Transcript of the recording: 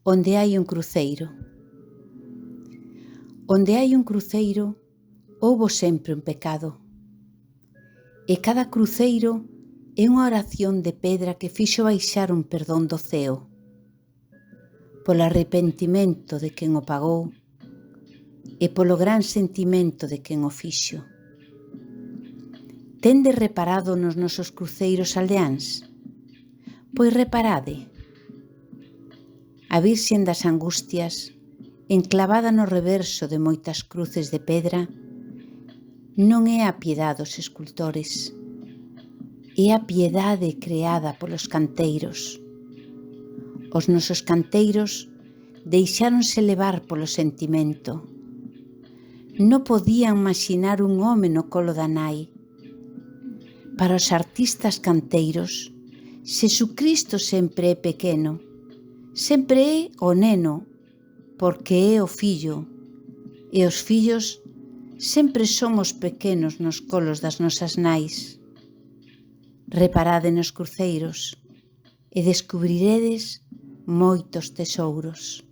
Onde hai un cruceiro. Onde hai un cruceiro, houbo sempre un pecado. E cada cruceiro é unha oración de pedra que fixo baixar un perdón do ceo, polo arrepentimento de quen o pagou e polo gran sentimento de quen o fixo. Tendes reparado nos nosos cruceiros aldeáns? Pois reparade. A Virxen das Angustias, enclavada no reverso de moitas cruces de pedra, non é a piedade dos escultores, é a piedade creada polos canteiros. Os nosos canteiros deixáronse levar polo sentimento. Non podían imaxinar un home no colo da nai. Para os artistas canteiros, Xesucristo sempre é pequeno, sempre é o neno, porque é o fillo, e os fillos sempre somos pequenos nos colos das nosas nais. Reparade nos cruceiros e descubriredes moitos tesouros.